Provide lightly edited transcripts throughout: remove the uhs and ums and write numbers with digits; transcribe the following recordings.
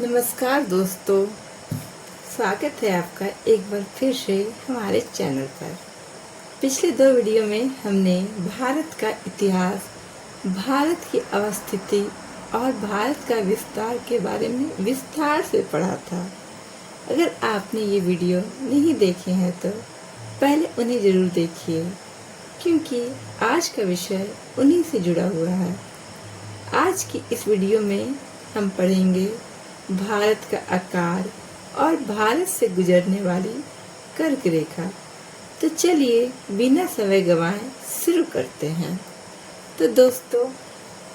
नमस्कार दोस्तों, स्वागत है आपका एक बार फिर से हमारे चैनल पर। पिछले 2 वीडियो में हमने भारत का इतिहास, भारत की अवस्थिति और भारत का विस्तार के बारे में विस्तार से पढ़ा था। अगर आपने ये वीडियो नहीं देखे हैं तो पहले उन्हें ज़रूर देखिए, क्योंकि आज का विषय उन्हीं से जुड़ा हुआ है। आज की इस वीडियो में हम पढ़ेंगे भारत का आकार और भारत से गुजरने वाली कर्क रेखा। तो चलिए बिना समय गंवाए शुरू करते हैं। तो दोस्तों,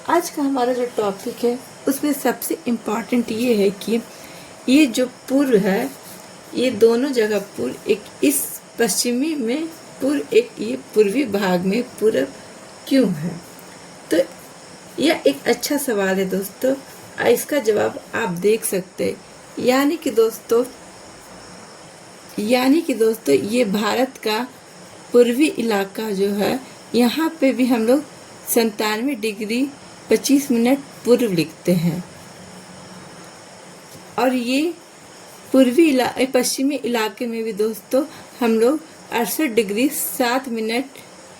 आज का हमारा जो टॉपिक है उसमें सबसे इम्पॉर्टेंट ये है कि ये जो पूर्व है, ये दोनों जगह पूर्व, एक इस पश्चिमी में पूर्व, एक ये पूर्वी भाग में पूर्व क्यों है। तो यह एक अच्छा सवाल है दोस्तों, इसका जवाब आप देख सकते हैं। यानी कि दोस्तों ये भारत का पूर्वी इलाका जो है, यहाँ पे भी हम लोग 97 डिग्री 25 मिनट पूर्व लिखते हैं, और ये पश्चिमी इलाके में भी दोस्तों हम लोग 68 डिग्री 7 मिनट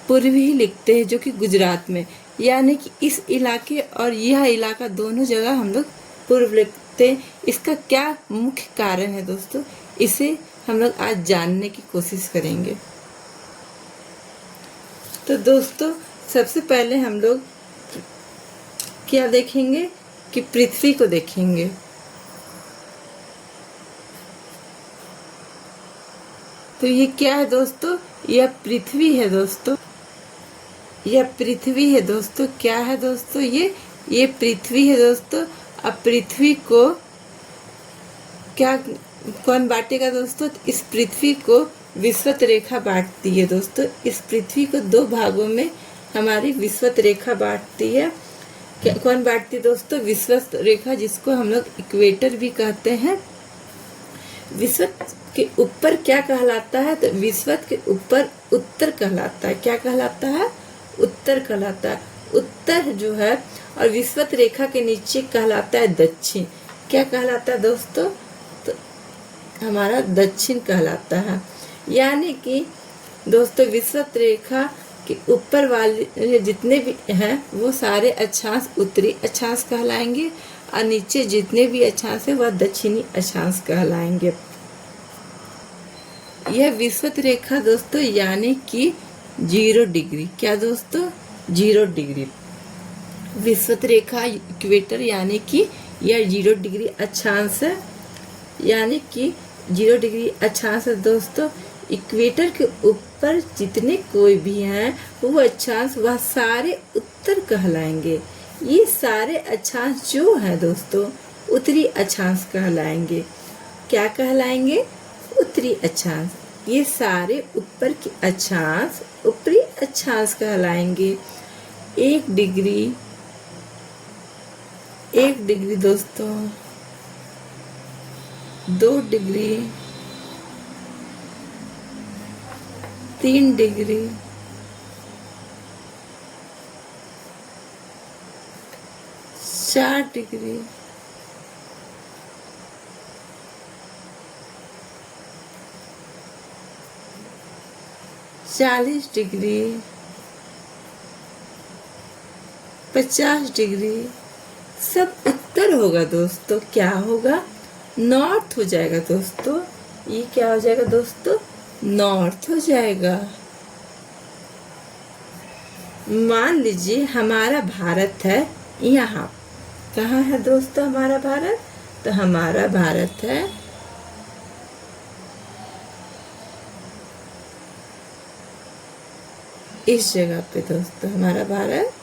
पूर्व ही लिखते हैं, जो कि गुजरात में। यानी कि इस इलाके और यह इलाका दोनों जगह हम लोग पूर्व लिखते हैं। इसका क्या मुख्य कारण है दोस्तों, इसे हम लोग आज जानने की कोशिश करेंगे। तो दोस्तों, सबसे पहले हम लोग क्या देखेंगे कि पृथ्वी को देखेंगे। तो ये क्या है दोस्तों, यह पृथ्वी है दोस्तों, यह पृथ्वी है दोस्तों। क्या है दोस्तों, ये पृथ्वी है दोस्तों। अब पृथ्वी को क्या कौन बांटेगा दोस्तों, इस पृथ्वी को विषुवत रेखा बांटती है दोस्तों। इस पृथ्वी को 2 भागों में हमारी विषुवत रेखा बांटती है। कौन बांटती है दोस्तों, विषुवत रेखा, जिसको हम लोग इक्वेटर भी कहते हैं। विषुवत के ऊपर क्या कहलाता है, तो विषुवत के ऊपर उत्तर कहलाता है। क्या कहलाता है, उत्तर कहलाता है। उत्तर जो है, और विषुवत रेखा के नीचे कहलाता है दक्षिण। क्या कहलाता है दोस्तों, तो हमारा दक्षिण कहलाता है। यानी कि दोस्तों विषुवत रेखा के ऊपर वाले जितने भी हैं वो सारे अक्षांश उत्तरी अक्षांश कहलाएंगे, और नीचे जितने भी अक्षांश है वह दक्षिणी अक्षांश कहलाएंगे। यह विषुवत रेखा दोस्तों यानी कि 0 डिग्री, क्या दोस्तों, 0 डिग्री विषुवत रेखा इक्वेटर, यानी कि यह 0 डिग्री अक्षांश है। यानी कि 0 डिग्री अक्षांश है दोस्तों। इक्वेटर के ऊपर जितने कोई भी हैं वो अक्षांश, वह सारे उत्तर कहलाएंगे। ये सारे अक्षांश जो है दोस्तों उत्तरी अक्षांश कहलाएंगे। क्या कहलाएंगे, उत्तरी अक्षांश। ये सारे ऊपर के अक्षांश ऊपरी अक्षांश कहलाएंगे। 1 डिग्री दोस्तों, 2 degree, 3 degree, 4 degree, 40 degree, 50 degree, सब उत्तर होगा दोस्तों। क्या होगा, नॉर्थ हो जाएगा दोस्तों। ये क्या हो जाएगा दोस्तों, नॉर्थ हो जाएगा। मान लीजिए हमारा भारत है यहाँ, कहाँ है दोस्तों हमारा भारत, तो हमारा भारत है इस जगह पे दोस्तों, हमारा भारत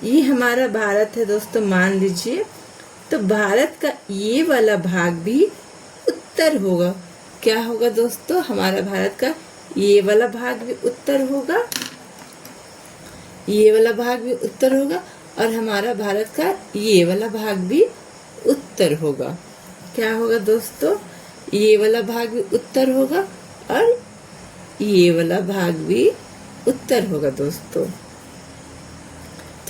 ये हमारा भारत है दोस्तों, मान लीजिए। तो भारत का ये वाला भाग भी उत्तर होगा। क्या होगा दोस्तों, हमारा भारत का ये वाला भाग भी उत्तर होगा, ये वाला भाग भी उत्तर होगा, और हमारा भारत का ये वाला भाग भी उत्तर होगा। क्या होगा दोस्तों, ये वाला भाग भी उत्तर होगा, और ये वाला भाग भी उत्तर होगा दोस्तों।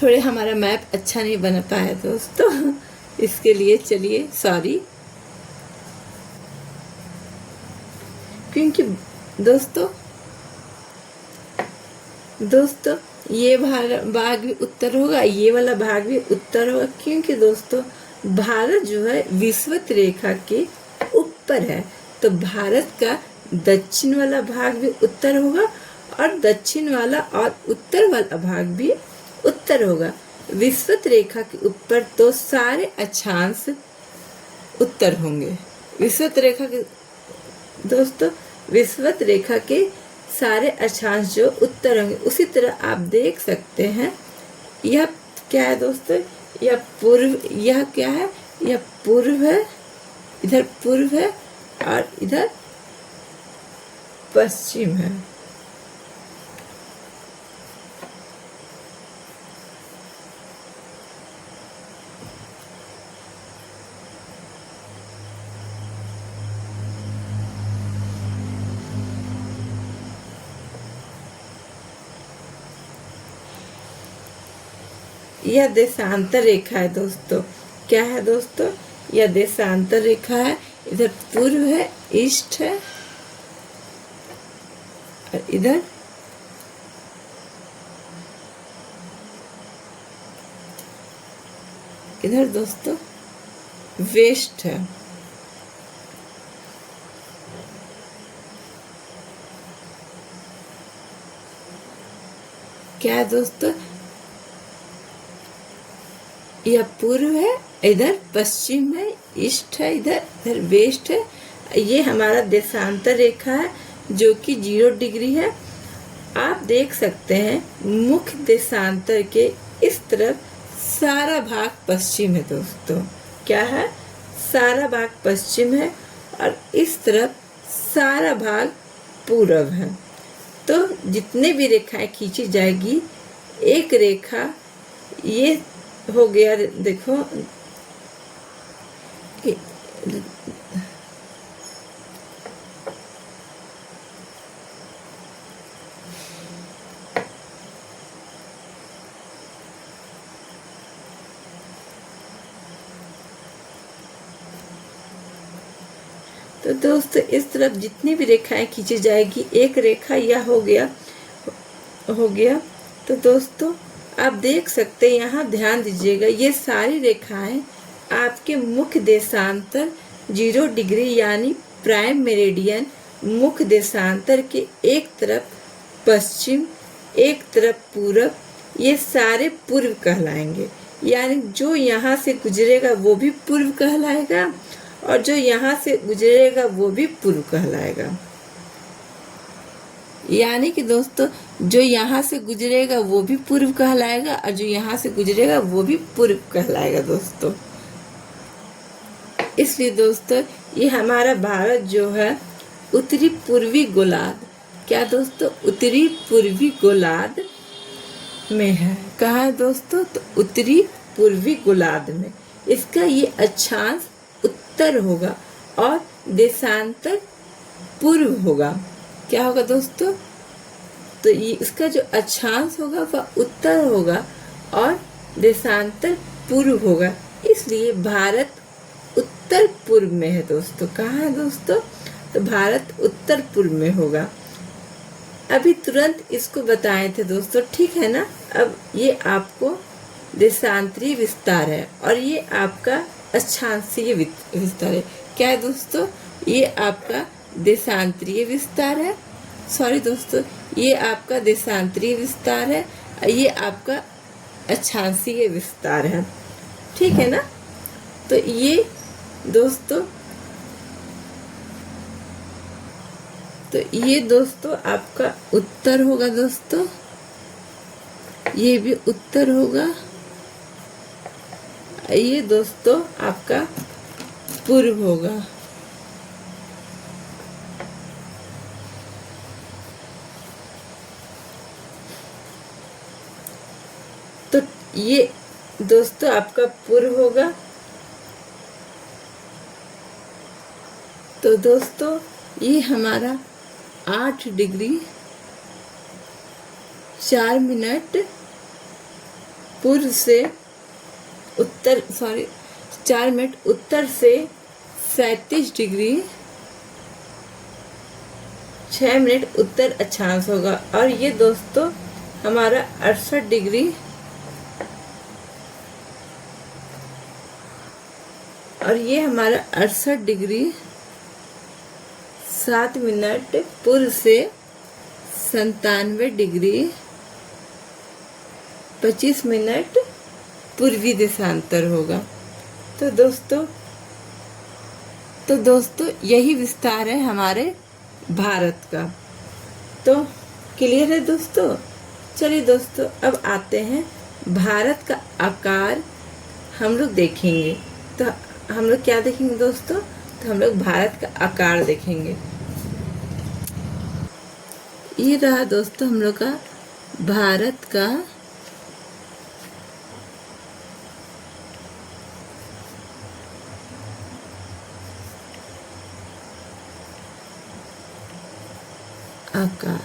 थोड़े हमारा मैप अच्छा नहीं बन पाया दोस्तों, इसके लिए चलिए सॉरी। क्योंकि दोस्तों ये भाग भी उत्तर होगा, ये वाला भाग भी उत्तर होगा, क्योंकि दोस्तों भारत जो है विषुवत रेखा के ऊपर है, तो भारत का दक्षिण वाला भाग भी उत्तर होगा और दक्षिण वाला और उत्तर वाला भाग भी उत्तर होगा। विषुवत रेखा के ऊपर तो सारे अक्षांश उत्तर होंगे। विषुवत रेखा के दोस्तों विषुवत रेखा के सारे अक्षांश जो उत्तर होंगे। उसी तरह आप देख सकते हैं, यह क्या है दोस्तों, यह पूर्व, यह क्या है, यह पूर्व है, इधर पूर्व है और इधर पश्चिम है। यह देशांतर रेखा है दोस्तों। क्या है दोस्तों, यह देशांतर रेखा है। इधर पूर्व है, ईस्ट है और इधर दोस्तों वेस्ट है। क्या है दोस्तों, यह पूर्व है, इधर पश्चिम है, ईस्ट है, इधर वेस्ट है। ये हमारा देशांतर रेखा है जो कि 0 डिग्री है। आप देख सकते हैं मुख्य देशांतर के इस तरफ सारा भाग पश्चिम है दोस्तों। क्या है, सारा भाग पश्चिम है और इस तरफ सारा भाग पूरब है। तो जितने भी रेखाएं खींची जाएगी, एक रेखा ये हो गया, देखो तो दोस्तों इस तरफ जितनी भी रेखाएं खींची जाएगी, एक रेखा यह हो गया। तो दोस्तों आप देख सकते हैं, यहाँ ध्यान दीजिएगा, ये सारी रेखाएं आपके मुख्य देशांतर 0 डिग्री यानी प्राइम मेरिडियन मुख्य देशांतर के एक तरफ पश्चिम, एक तरफ पूरब, ये सारे पूर्व कहलाएंगे। यानी जो यहाँ से गुजरेगा वो भी पूर्व कहलाएगा और जो यहाँ से गुजरेगा वो भी पूर्व कहलाएगा। यानी कि दोस्तों जो यहाँ से गुजरेगा वो भी पूर्व कहलाएगा और जो यहाँ से गुजरेगा वो भी पूर्व कहलाएगा दोस्तों। इसलिए दोस्तों ये हमारा भारत जो है उत्तरी पूर्वी गोलार्ध, क्या दोस्तों, उत्तरी पूर्वी गोलार्ध में है। कहाँ है दोस्तों, तो उत्तरी पूर्वी गोलार्ध में। इसका ये अक्षांश उत्तर होगा और देशांतर पूर्व होगा। क्या होगा दोस्तों, तो ये इसका जो अक्षांश होगा वह उत्तर होगा और देशांतर पूर्व होगा। इसलिए भारत उत्तर पूर्व में है दोस्तों। कहाँ है दोस्तों, तो भारत उत्तर पूर्व में होगा। अभी तुरंत इसको बताए थे दोस्तों, ठीक है ना। अब ये आपको देशांतरीय विस्तार है और ये आपका अक्षांशीय विस्तार है। क्या है दोस्तों, ये आपका देशांतरीय विस्तार है, सॉरी दोस्तों, ये आपका देशांतरीय विस्तार है, ये आपका अक्षांशीय विस्तार है, ठीक है ना। तो ये दोस्तों आपका उत्तर होगा दोस्तों, ये भी उत्तर होगा, ये दोस्तों आपका पूर्व होगा। तो ये दोस्तों आपका पूर्व होगा। तो दोस्तों ये हमारा 8 डिग्री 4 मिनट पूर्व से उत्तर 4 मिनट उत्तर से 37 डिग्री 6 मिनट उत्तर अक्षांश होगा। और ये दोस्तों हमारा 68 डिग्री और ये हमारा 68 डिग्री 7 मिनट पूर्व से 97 डिग्री 25 मिनट पूर्वी देशांतर होगा। तो दोस्तों यही विस्तार है हमारे भारत का। तो क्लियर है दोस्तों। चलिए दोस्तों अब आते हैं भारत का आकार हम लोग देखेंगे। तो हम लोग क्या देखेंगे दोस्तों? तो हम लोग भारत का आकार देखेंगे। ये रहा दोस्तों हम लोग का भारत का आकार।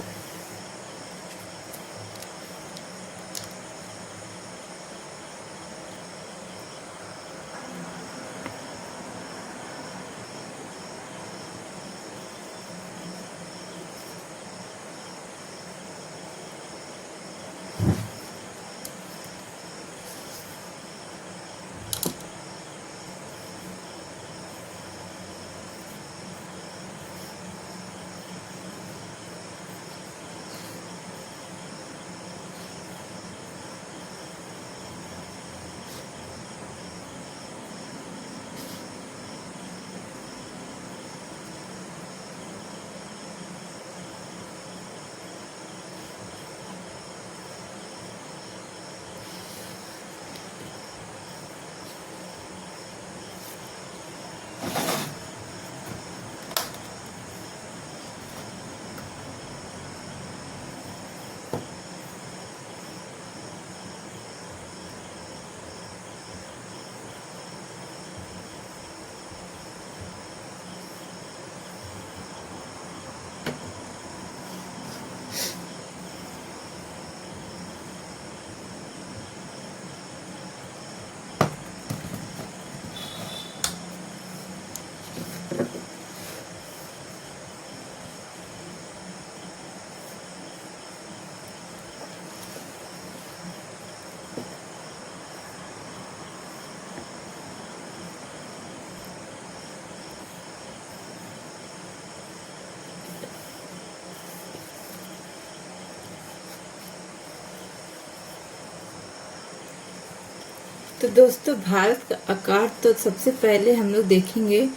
तो दोस्तों भारत का आकार, तो सबसे पहले हम लोग देखेंगे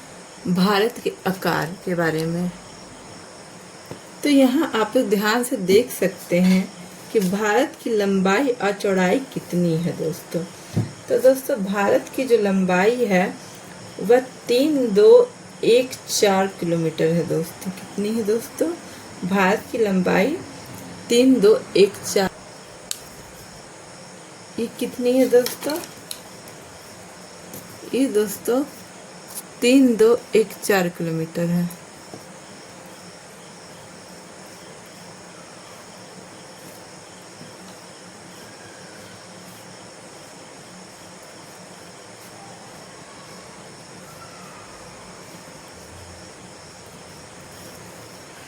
भारत के आकार के बारे में। तो यहाँ आप लोग ध्यान से देख सकते हैं कि भारत की लंबाई और चौड़ाई कितनी है दोस्तों। तो दोस्तों भारत की जो लंबाई है वह 3214 किलोमीटर है दोस्तों। कितनी है दोस्तों? भारत की लंबाई 3214। ये कितनी है दोस्तों? ये दोस्तों 3214 किलोमीटर है।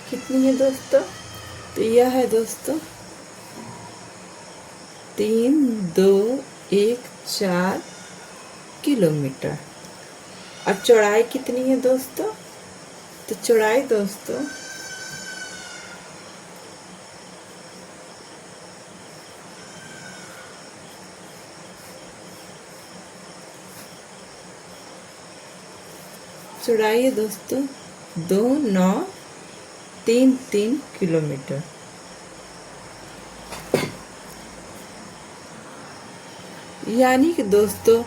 कितनी है दोस्तों? तो यह है दोस्तों 3214 किलोमीटर। और चौड़ाई कितनी है दोस्तों? तो चौड़ाई दोस्तों चौड़ाई है दोस्तों 2933 किलोमीटर। यानी कि दोस्तों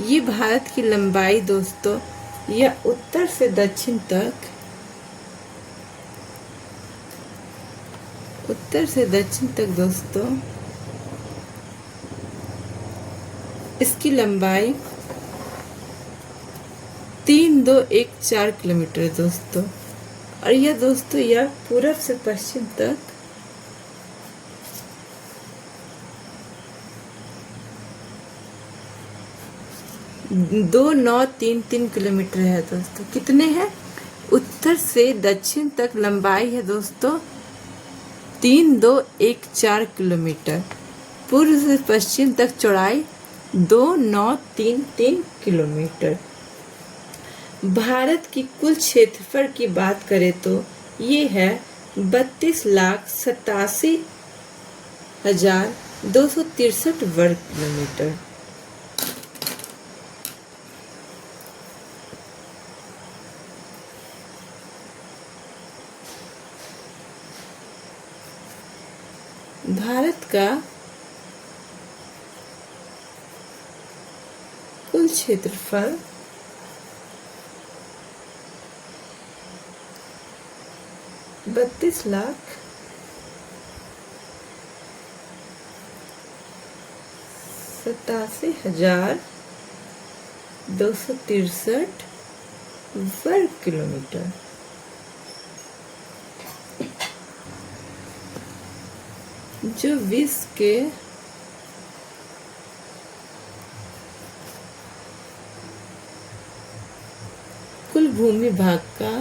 ये भारत की लंबाई दोस्तों यह उत्तर से दक्षिण तक दोस्तों इसकी लंबाई 3214 किलोमीटर दोस्तों। और यह दोस्तों यह पूरब से पश्चिम तक 2933 किलोमीटर है दोस्तों। कितने हैं? उत्तर से दक्षिण तक लंबाई है दोस्तों 3214 किलोमीटर। पूर्व से पश्चिम तक चौड़ाई 2933 किलोमीटर। भारत की कुल क्षेत्रफल की बात करें तो ये है 32,87,263 वर्ग किलोमीटर। भारत का कुल क्षेत्रफल 32,87,263 वर्ग किलोमीटर। जो विश्व के कुल भूमि भाग का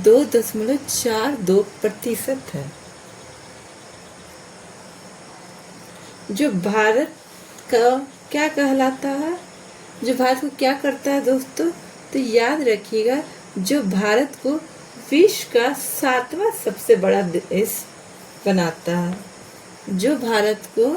2.42% है। जो भारत का क्या कहलाता है, जो भारत को क्या करता है दोस्तों, तो याद रखिएगा जो भारत को विश्व का 7वां सबसे बड़ा देश बनाता है। जो भारत को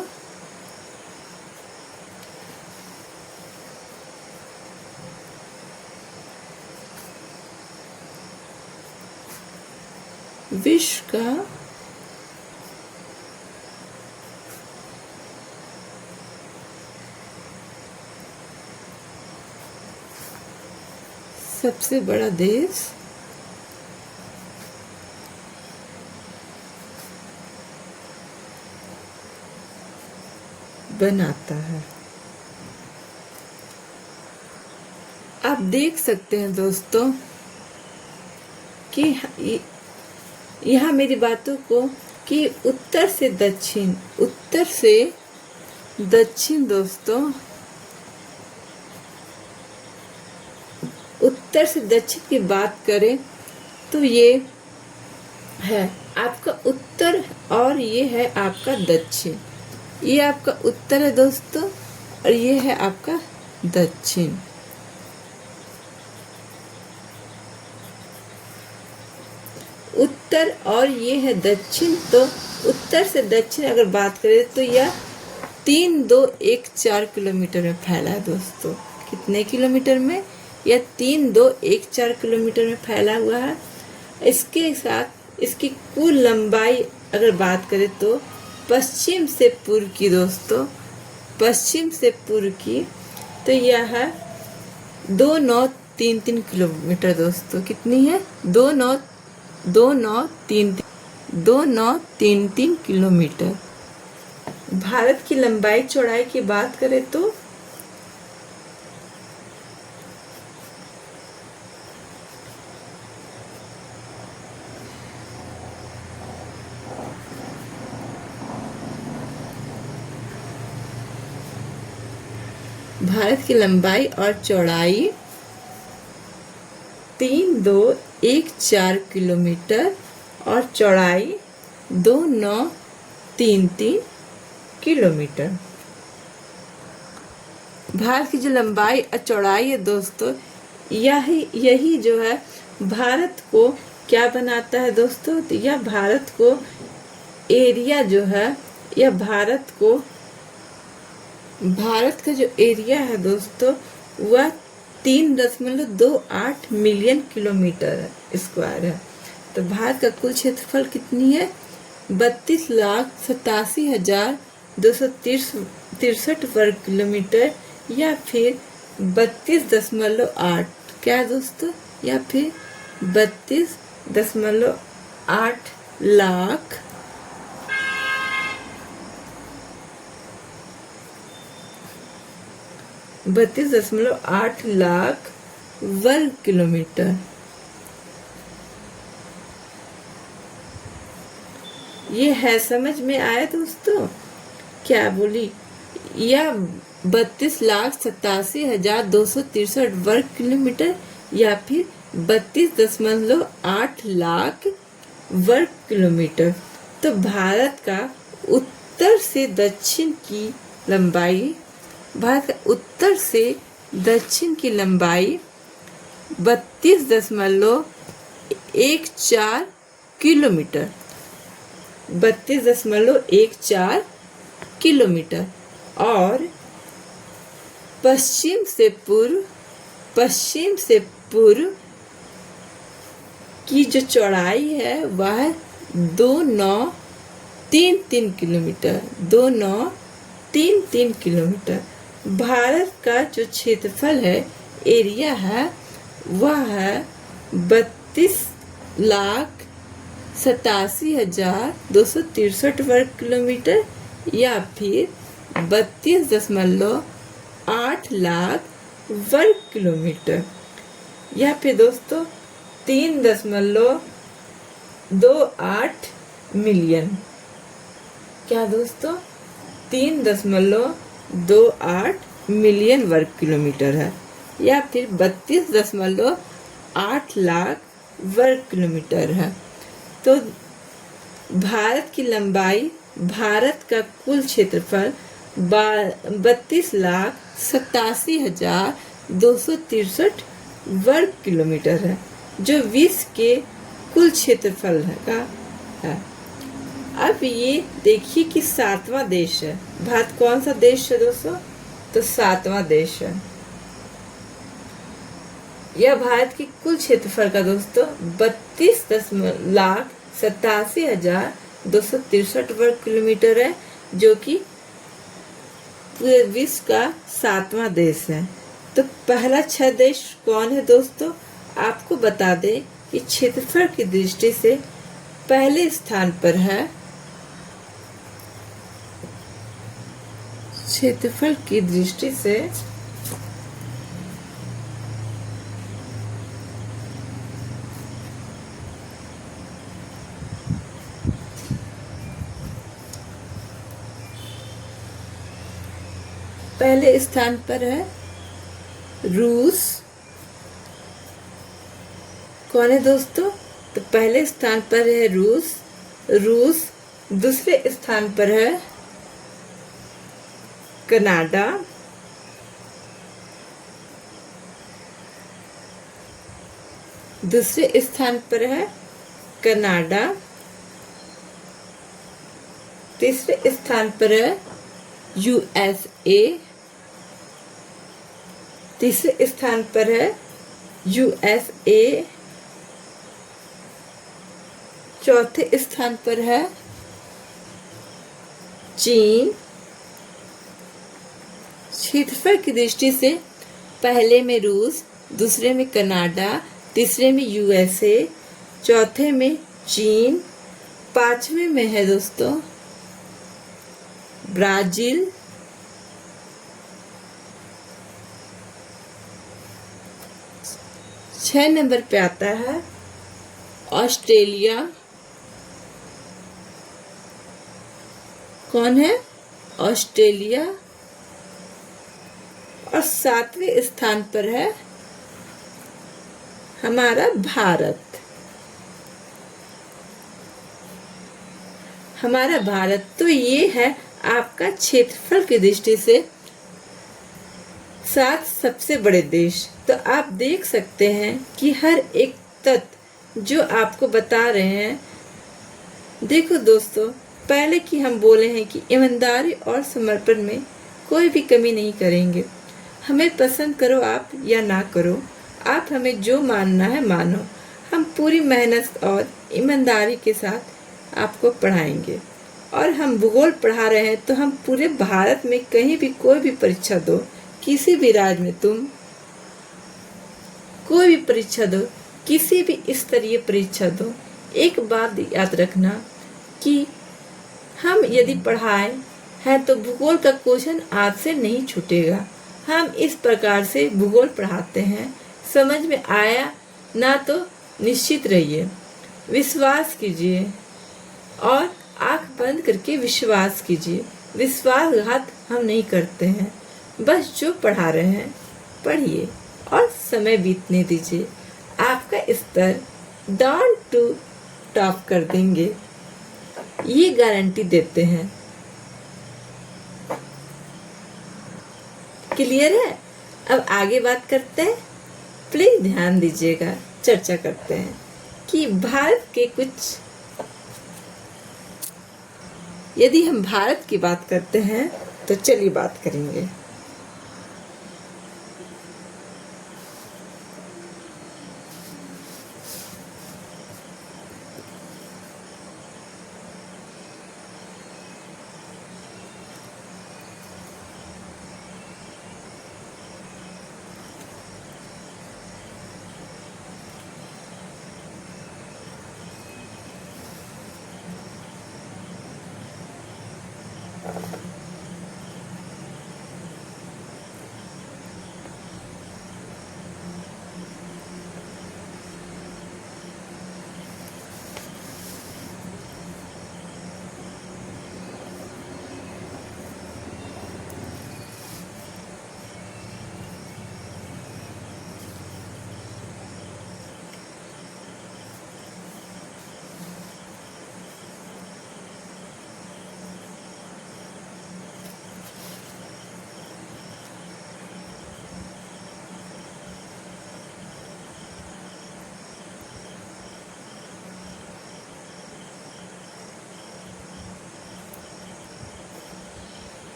विश्व का सबसे बड़ा देश बनाता है। आप देख सकते हैं दोस्तों कि यहाँ मेरी बातों को कि उत्तर से दक्षिण दोस्तों, उत्तर से दक्षिण की बात करें तो ये है आपका उत्तर और ये है आपका दक्षिण। ये आपका उत्तर है दोस्तों और ये है आपका दक्षिण। उत्तर और ये है दक्षिण। तो उत्तर से दक्षिण अगर बात करें तो यह 3214 किलोमीटर में फैला है दोस्तों। कितने किलोमीटर में? यह 3214 किलोमीटर में फैला हुआ है। इसके साथ इसकी कुल लंबाई अगर बात करें तो पश्चिम से पूर्व की दोस्तों, पश्चिम से पूर्व की तो यह है 2933 किलोमीटर दोस्तों। कितनी है? 2933 किलोमीटर। भारत की लंबाई चौड़ाई की बात करें तो भारत की लंबाई और चौड़ाई 3214 किलोमीटर और चौड़ाई 2933 किलोमीटर। भारत की जो लंबाई और चौड़ाई है दोस्तों, यही जो है भारत को क्या बनाता है दोस्तों, तो यह भारत को एरिया जो है, यह भारत का जो एरिया है दोस्तों वह 3.28 मिलियन किलोमीटर स्क्वायर है। तो भारत का कुल क्षेत्रफल कितनी है? 32,87,263 वर्ग किलोमीटर या फिर 32.8 क्या दोस्तों, या फिर 32.8 लाख 32.8 लाख वर्ग किलोमीटर। ये है समझ में आया दोस्तों? क्या बोली? या 32,87,263 वर्ग किलोमीटर या फिर 32.8 लाख वर्ग किलोमीटर। तो भारत का उत्तर से दक्षिण की लंबाई, भारत का उत्तर से दक्षिण की लंबाई 32.14 किलोमीटर, 32.14 किलोमीटर। और पश्चिम से पूर्व की जो चौड़ाई है वह 2933 किलोमीटर, 2933 किलोमीटर। भारत का जो क्षेत्रफल है, एरिया है, वह है 32,87,263 वर्ग किलोमीटर या फिर 32.8 लाख वर्ग किलोमीटर या फिर दोस्तों 3.28 मिलियन। क्या दोस्तों? 3.28 मिलियन वर्ग किलोमीटर है या फिर 32.8 लाख वर्ग किलोमीटर है। तो भारत की लंबाई, भारत का कुल क्षेत्रफल 32,87,263 वर्ग किलोमीटर है, जो विश्व के कुल क्षेत्रफल का है। अब ये देखिए कि 7वां देश है भारत। कौन सा देश है दोस्तों? तो 7वां देश है। यह भारत की कुल क्षेत्रफल का दोस्तों 32,87,263 वर्ग किलोमीटर है, जो कि पूरे विश्व का 7वां देश है। तो पहला 6 देश कौन है दोस्तों? आपको बता दें कि क्षेत्रफल की दृष्टि से पहले स्थान पर है, क्षेत्रफल की दृष्टि से पहले स्थान पर है रूस। कौन है दोस्तों? तो पहले स्थान पर है रूस। दूसरे स्थान पर है कनाडा। दूसरे स्थान पर है कनाडा। तीसरे स्थान पर है USA। तीसरे स्थान पर है USA। चौथे स्थान पर है चीन। क्षेत्रफल की दृष्टि से पहले में रूस, दूसरे में कनाडा, तीसरे में USA, चौथे में चीन, 5वें में है दोस्तों ब्राजील, 6 नंबर पे आता है ऑस्ट्रेलिया। कौन है? ऑस्ट्रेलिया। और 7वें स्थान पर है हमारा भारत। हमारा भारत। तो ये है आपका क्षेत्रफल की दृष्टि से 7 सबसे बड़े देश। तो आप देख सकते हैं कि हर एक तत्व जो आपको बता रहे हैं। देखो दोस्तों, पहले की हम बोले हैं कि ईमानदारी और समर्पण में कोई भी कमी नहीं करेंगे। हमें पसंद करो आप या ना करो, आप हमें जो मानना है मानो। हम पूरी मेहनत और ईमानदारी के साथ आपको पढ़ाएंगे। और हम भूगोल पढ़ा रहे हैं तो हम पूरे भारत में कहीं भी कोई भी परीक्षा दो, किसी भी राज्य में तुम कोई भी परीक्षा दो, किसी भी स्तरीय परीक्षा दो, एक बात याद रखना कि हम यदि पढ़ाए हैं तो भूगोल का क्वेश्चन आज से नहीं छूटेगा। हम इस प्रकार से भूगोल पढ़ाते हैं। समझ में आया ना तो निश्चित रहिए, विश्वास कीजिए और आंख बंद करके विश्वास कीजिए। विश्वासघात हम नहीं करते हैं, बस जो पढ़ा रहे हैं पढ़िए और समय बीतने दीजिए। आपका स्तर डाउन टू टॉप कर देंगे, ये गारंटी देते हैं। क्लियर है? अब आगे बात करते हैं। प्लीज ध्यान दीजिएगा, चर्चा करते हैं कि भारत के कुछ, यदि हम भारत की बात करते हैं तो चलिए बात करेंगे।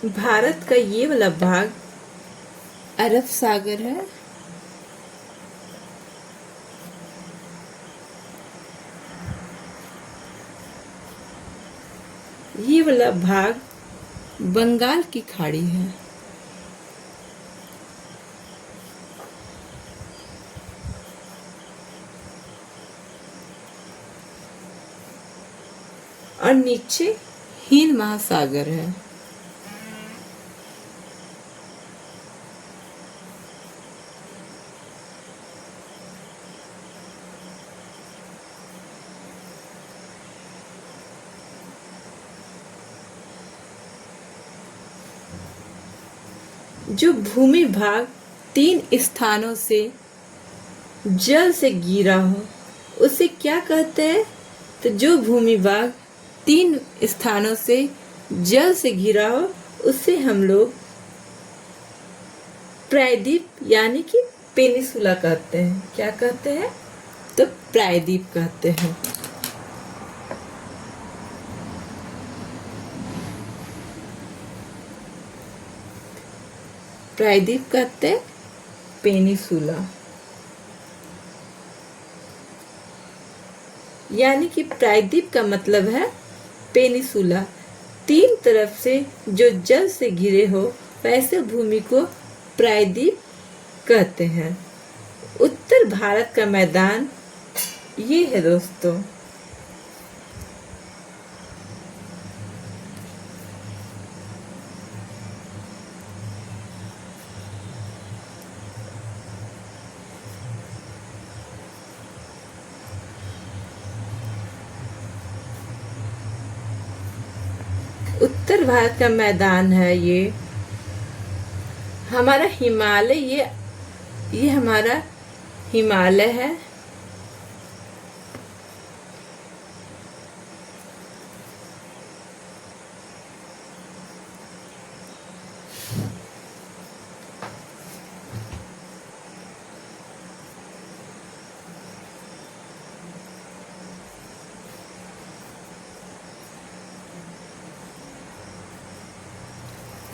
भारत का ये वाला भाग अरब सागर है। ये वाला भाग बंगाल की खाड़ी है। और नीचे हिंद महासागर है। जो भूमि भाग 3 स्थानों से जल से घिरा हो उसे क्या कहते हैं? तो जो भूमि भाग 3 स्थानों से जल से घिरा हो उसे हम लोग प्रायद्वीप यानी कि पेनिसुला कहते हैं। क्या कहते हैं? तो प्रायद्वीप कहते हैं। प्रायद्वीप कहते हैं पेनिसुला, यानी कि प्रायद्वीप का मतलब है पेनिसुला। 3 तरफ से जो जल से घिरे हो वैसे भूमि को प्रायद्वीप कहते हैं। उत्तर भारत का मैदान ये है दोस्तों। उत्तर भारत का मैदान है ये। हमारा हिमालय, ये हमारा हिमालय है।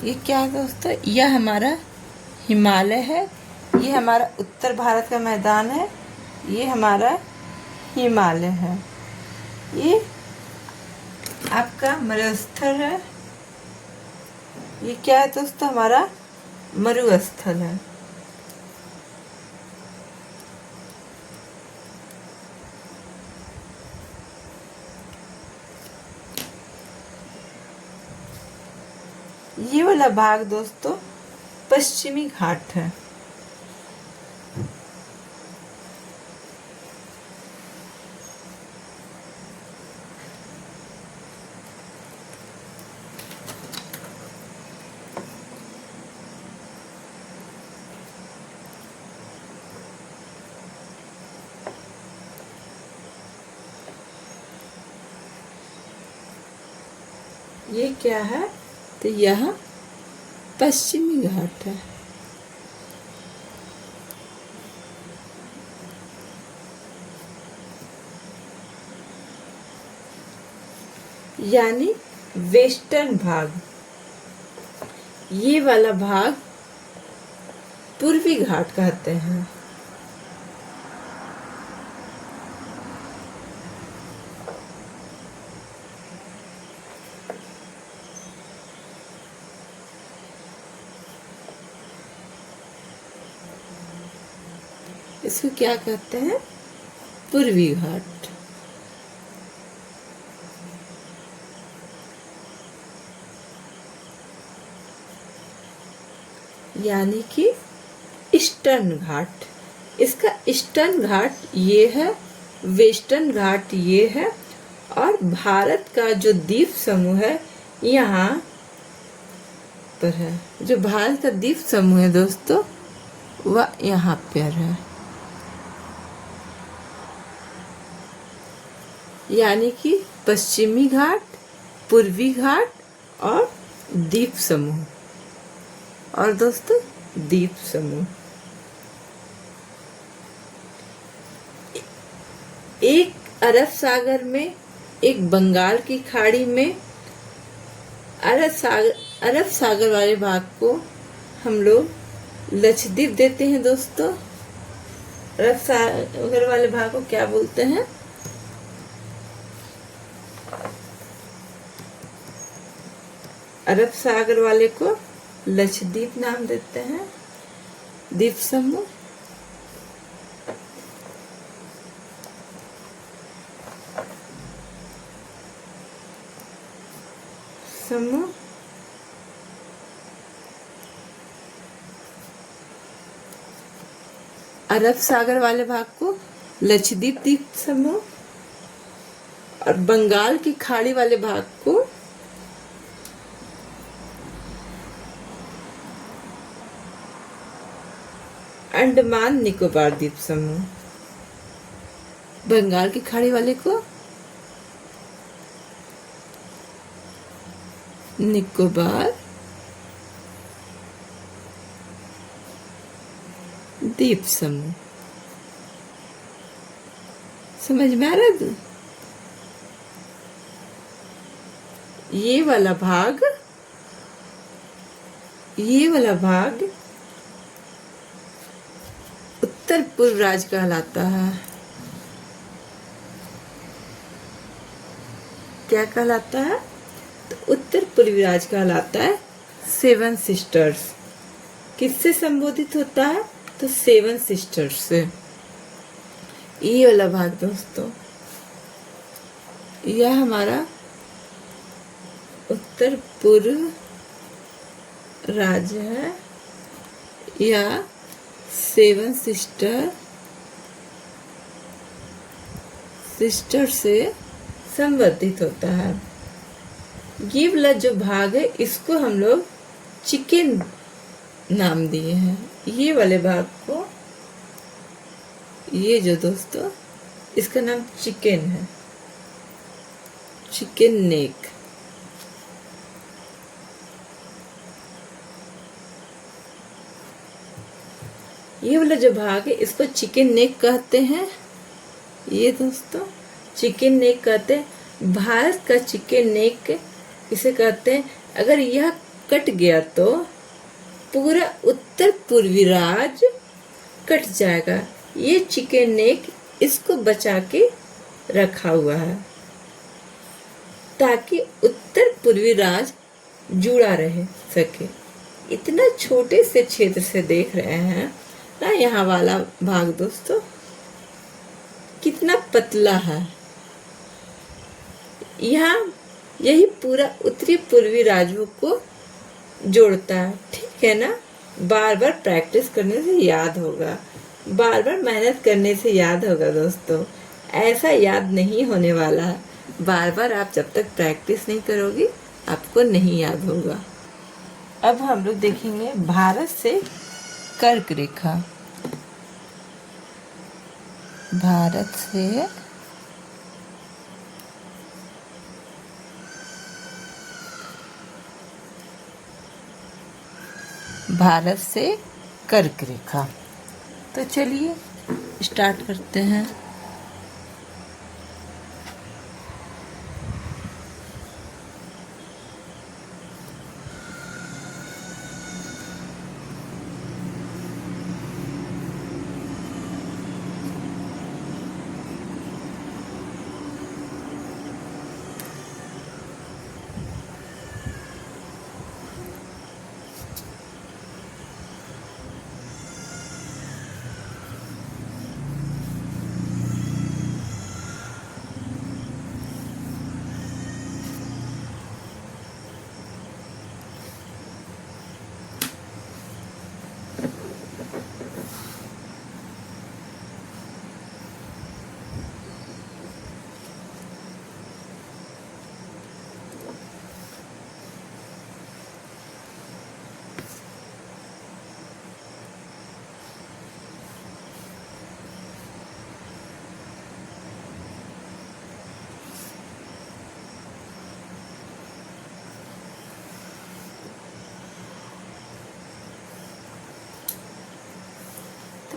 ये क्या है दोस्तों, यह हमारा हिमालय है, ये हमारा उत्तर भारत का मैदान है, ये हमारा हिमालय है। ये आपका मरुस्थल है। ये क्या है दोस्तों, हमारा मरुस्थल है। ये वाला भाग दोस्तों पश्चिमी घाट है। ये क्या है, तो यह पश्चिमी घाट है। यानी वेस्टर्न भाग। ये वाला भाग पूर्वी घाट कहते हैं। इसको क्या कहते हैं, पूर्वी घाट। यानी कि ईस्टर्न घाट। इसका ईस्टर्न घाट ये है, वेस्टर्न घाट ये है, और भारत का जो द्वीप समूह है यहाँ पर है। जो भारत का द्वीप समूह है दोस्तों वह यहाँ पर है। यानी कि पश्चिमी घाट, पूर्वी घाट और द्वीप समूह। और दोस्तों द्वीप समूह एक अरब सागर में, एक बंगाल की खाड़ी में। अरब सागर वाले भाग को हम लोग लक्षद्वीप देते हैं दोस्तों। अरब सागर वाले भाग को क्या बोलते हैं, अरब सागर वाले को लक्षद्वीप नाम देते हैं, द्वीप समूह। अरब सागर वाले भाग को लक्षद्वीप द्वीप समूह, और बंगाल की खाड़ी वाले भाग को अंडमान निकोबार द्वीप समूह। बंगाल की खाड़ी वाले को निकोबार द्वीप समूह। समझ में आ रहा है? ये वाला भाग उत्तर पूर्व राज्य कहलाता है। क्या कहलाता है, तो उत्तर पूर्वी राज्य कहलाता है। सेवन सिस्टर्स किससे संबोधित होता है, तो सेवन सिस्टर्स से। ये वाला भाग दोस्तों यह हमारा उत्तर पूर्व राज्य है, या सेवन सिस्टर से संबंधित होता है। ये वाला जो भाग है इसको हम लोग चिकन नाम दिए हैं। ये वाले भाग को, ये जो दोस्तों इसका नाम चिकन है, चिकन नेक। ये वाला जो भाग है इसको चिकन नेक कहते हैं। ये दोस्तों चिकन नेक कहते हैं। भारत का चिकन नेक इसे कहते हैं। अगर यह कट गया तो पूरा उत्तर पूर्वी राज्य कट जाएगा। ये चिकन नेक इसको बचा के रखा हुआ है ताकि उत्तर पूर्वी राज्य जुड़ा रह सके। इतना छोटे से क्षेत्र से देख रहे हैं ना यहाँ वाला भाग दोस्तों, कितना पतला है। यहाँ यही पूरा उत्तरी पूर्वी राज्यों को जोड़ता है, ठीक है ना। बार बार प्रैक्टिस करने से याद होगा, बार बार मेहनत करने से याद होगा दोस्तों। ऐसा याद नहीं होने वाला है। बार बार आप जब तक प्रैक्टिस नहीं करोगी आपको नहीं याद होगा। अब हम लोग देखेंगे भारत से कर्क रेखा। भारत से कर्क रेखा। तो चलिए स्टार्ट करते हैं।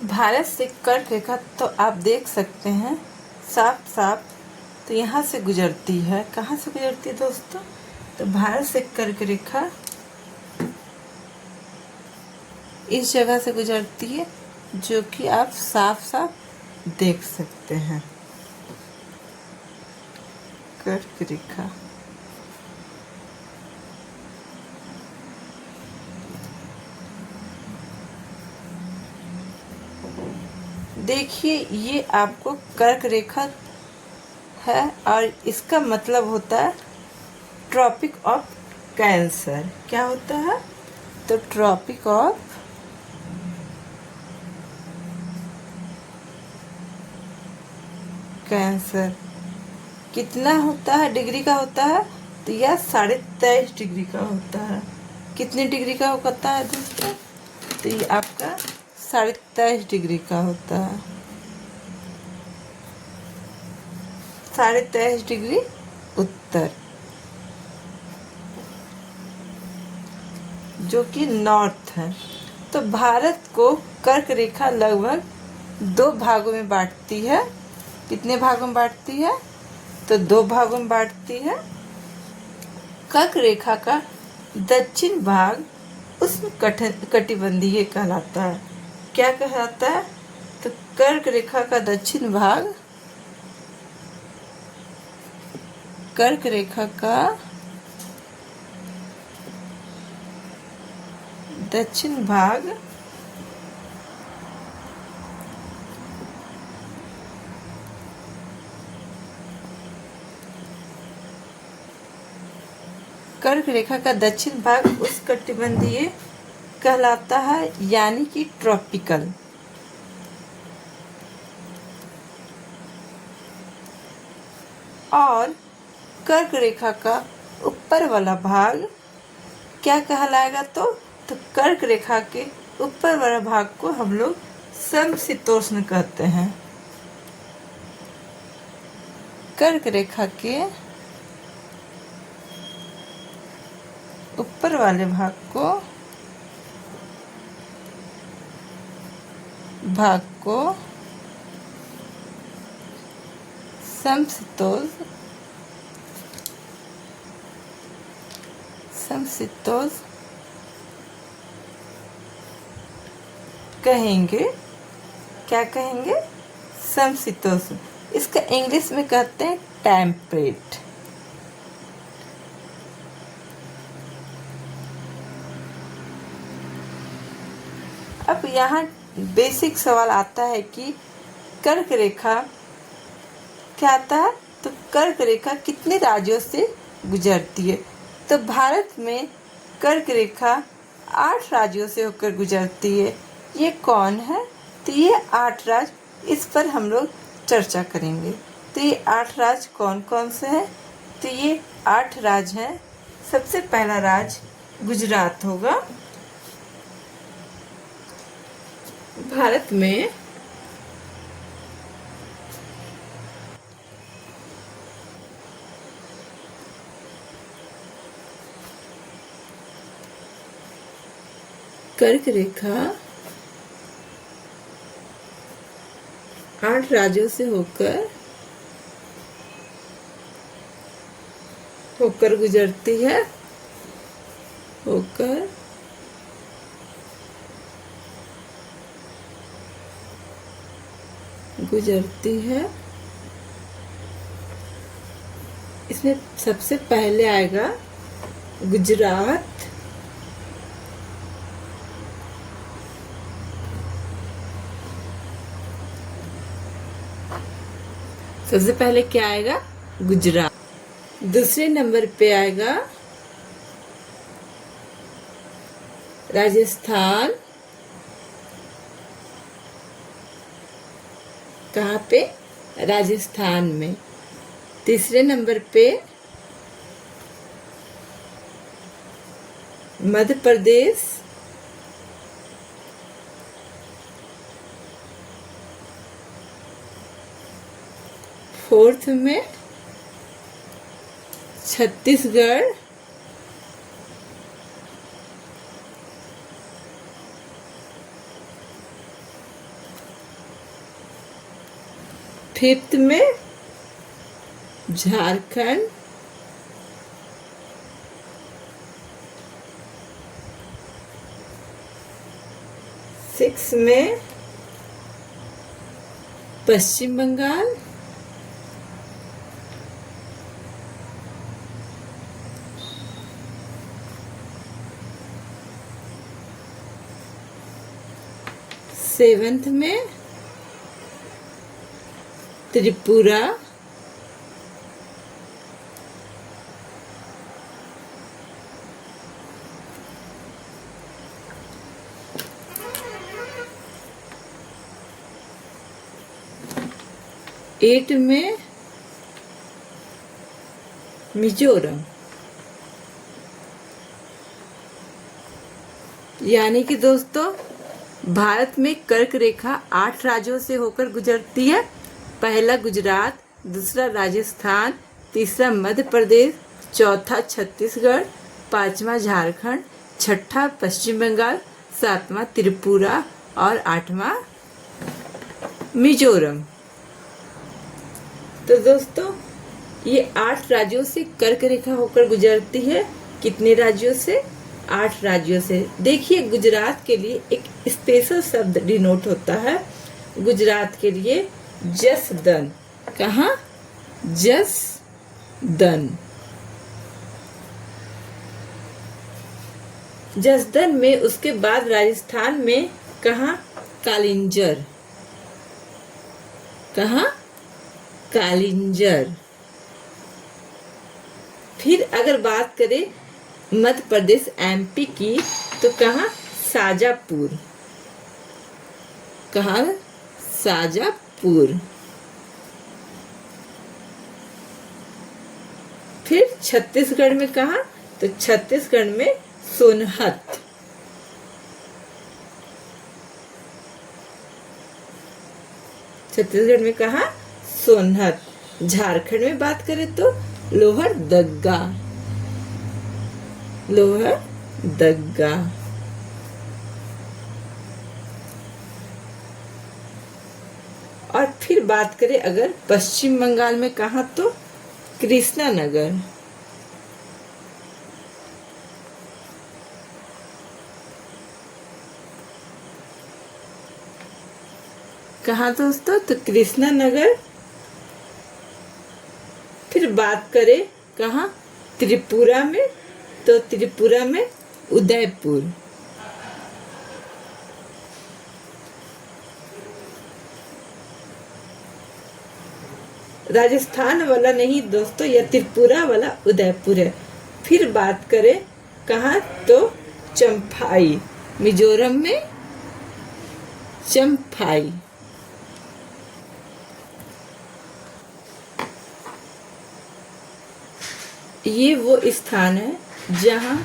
भारत से कर्क रेखा तो आप देख सकते हैं साफ साफ, तो यहाँ से गुजरती है। कहाँ से गुजरती है दोस्तों? तो भारत से कर्क रेखा इस जगह से गुजरती है, जो कि आप साफ साफ देख सकते हैं। कर्क रेखा देखिए, ये आपको कर्क रेखा है और इसका मतलब होता है ट्रॉपिक ऑफ कैंसर। क्या होता है? तो ट्रॉपिक ऑफ कैंसर कितना होता है, डिग्री का होता है? तो यह 23.5 डिग्री का होता है। कितने डिग्री का होता है दोस्तों? तो ये आपका 23.5 डिग्री का होता है। 23.5 डिग्री उत्तर, जो कि नॉर्थ है। तो भारत को कर्क रेखा लगभग 2 भागों में बांटती है। कितने भागों में बांटती है? तो 2 भागों में बांटती है। कर्क रेखा का दक्षिण भाग उष्ण कटिबंधीय कहलाता है। क्या कहलाता है? तो कर्क रेखा का दक्षिण भाग, कर्क रेखा का दक्षिण भाग कर्क रेखा का दक्षिण भाग उष्णकटिबंधीय कहलाता है, यानी कि ट्रॉपिकल। और कर्क रेखा का ऊपर वाला भाग क्या कहलाएगा? तो कर्क रेखा के ऊपर वाला भाग को हम लोग समशीतोष्ण कहते हैं। कर्क रेखा के ऊपर वाले भाग को समशीतोष्ण कहेंगे, क्या कहेंगे? समशीतोष्ण। इसका इंग्लिश में कहते हैं टेम्परेट। अब यहाँ बेसिक सवाल आता है कि कर्क रेखा क्या आता है? तो कर्क रेखा कितने राज्यों से गुजरती है? तो भारत में कर्क रेखा 8 राज्यों से होकर गुजरती है। ये कौन है? तो ये 8 राज्य, इस पर हम लोग चर्चा करेंगे। तो ये 8 राज्य कौन कौन से हैं? तो ये 8 राज्य हैं। सबसे पहला राज्य गुजरात होगा। भारत में कर्क रेखा 8 राज्यों से होकर गुजरती है। इसमें सबसे पहले आएगा गुजरात, सबसे पहले क्या आएगा? गुजरात। दूसरे नंबर पे आएगा राजस्थान। कहाँ पे? राजस्थान में। तीसरे नंबर पे मध्य प्रदेश। फोर्थ में छत्तीसगढ़। फिफ्थ में झारखंड। सिक्स में पश्चिम बंगाल। सेवंथ में त्रिपुरा। एट में मिजोरम। यानी कि दोस्तों भारत में कर्क रेखा 8 राज्यों से होकर गुजरती है। पहला गुजरात, दूसरा राजस्थान, तीसरा मध्य प्रदेश, चौथा छत्तीसगढ़, पांचवा झारखंड, छठा पश्चिम बंगाल, सातवां त्रिपुरा और आठवां मिजोरम। तो दोस्तों ये 8 राज्यों से कर्क रेखा होकर गुजरती है। कितने राज्यों से? 8 राज्यों से। देखिए गुजरात के लिए एक स्पेशल शब्द डिनोट होता है। गुजरात के लिए जसदन। कहाँ? जसदन। जसदन में उसके बाद राजस्थान में कहाँ? कालिंजर। कहाँ? कालिंजर। फिर अगर बात करें मध्य प्रदेश एमपी की तो कहाँ? शाजापुर। कहाँ? शाजापुर। फिर छत्तीसगढ़ में कहाँ? तो छत्तीसगढ़ में सोनहत। छत्तीसगढ़ में कहाँ? सोनहत। झारखंड में बात करें तो लोहरदग्गा। लोहरदग्गा। और फिर बात करें अगर पश्चिम बंगाल में कहाँ तो कृष्णानगर। कहाँ दोस्तों? तो कृष्णा नगर। फिर बात करें कहाँ? त्रिपुरा में, तो त्रिपुरा में उदयपुर। राजस्थान वाला नहीं दोस्तों, यह त्रिपुरा वाला उदयपुर है। फिर बात करें कहाँ? तो चम्फाई, मिजोरम में चम्फाई। ये वो स्थान है जहाँ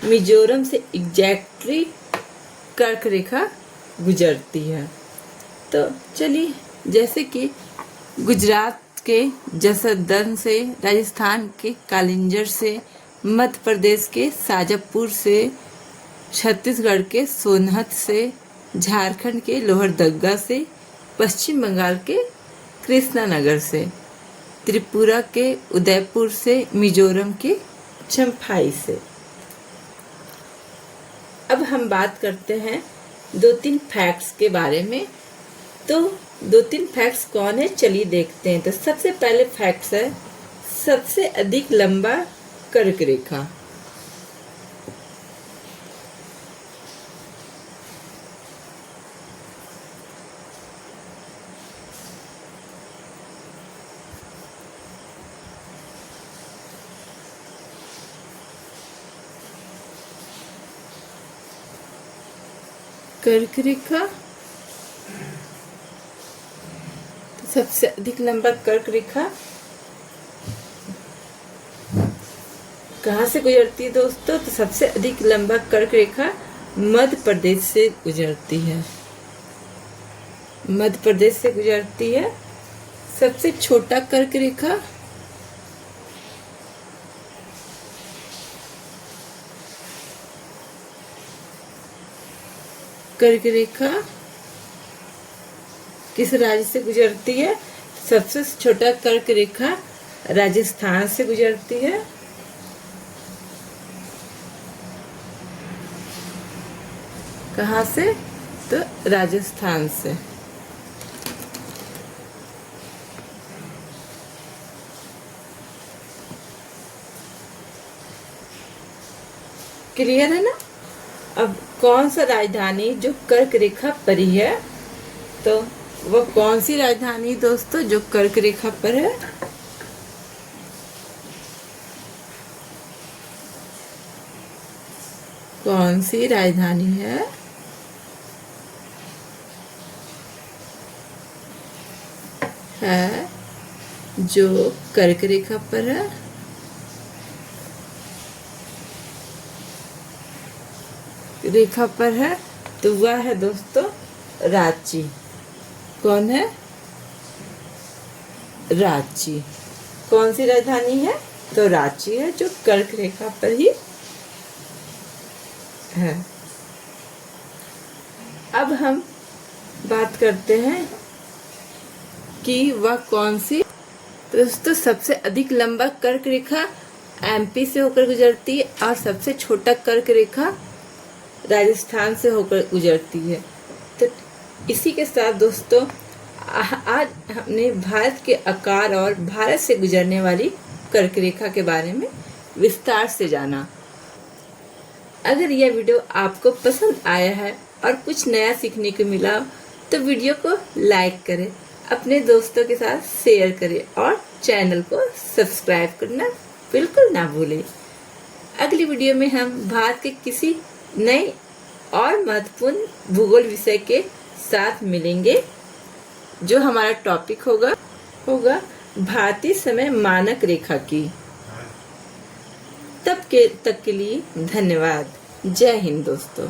मिजोरम से एग्जैक्टली कर्क रेखा गुजरती है। तो चलिए, जैसे कि गुजरात के जसदन से, राजस्थान के कालिंजर से, मध्य प्रदेश के शाजापुर से, छत्तीसगढ़ के सोनहत से, झारखंड के लोहरदग्गा से, पश्चिम बंगाल के कृष्णानगर से, त्रिपुरा के उदयपुर से, मिजोरम के चम्फाई से। अब हम बात करते हैं 2-3 फैक्ट्स के बारे में। तो 2-3 फैक्ट्स कौन है, चलिए देखते हैं। तो सबसे पहले फैक्ट्स है सबसे अधिक लंबा कर्क रेखा। कर्क रेखा, सबसे अधिक लंबा कर्क रेखा कहाँ से गुजरती है दोस्तों? तो सबसे अधिक लंबा कर्क रेखा मध्य प्रदेश से गुजरती है। मध्य प्रदेश से गुजरती है। सबसे छोटा कर्क रेखा कर्क रेखा किस राज्य से गुजरती है? सबसे छोटा कर्क रेखा राजस्थान से गुजरती है। कहाँ से? तो राजस्थान से। क्लियर है ना? अब कौन सा राजधानी जो कर्क रेखा पर ही है? तो वो कौन सी राजधानी दोस्तों जो कर्क रेखा पर है? कौन सी राजधानी है? जो कर्क रेखा पर है। रेखा पर है तो वह है दोस्तों रांची। कौन है? रांची। कौन सी राजधानी है? तो रांची है जो कर्क रेखा पर ही है। अब हम बात करते हैं कि वह कौन सी। दोस्तों सबसे अधिक लंबा कर्क रेखा एमपी से होकर गुजरती है और सबसे छोटा कर्क रेखा राजस्थान से होकर गुजरती है। तो इसी के साथ दोस्तों आज हमने भारत के आकार और भारत से गुजरने वाली कर्क रेखा के बारे में विस्तार से जाना। अगर यह वीडियो आपको पसंद आया है और कुछ नया सीखने को मिला तो वीडियो को लाइक करें, अपने दोस्तों के साथ शेयर करें और चैनल को सब्सक्राइब करना बिल्कुल ना भूलें। अगली वीडियो में हम भारत के किसी नए और महत्वपूर्ण भूगोल विषय के साथ मिलेंगे। जो हमारा टॉपिक होगा भारतीय समय मानक रेखा की। तब तक के लिए धन्यवाद। जय हिंद दोस्तों।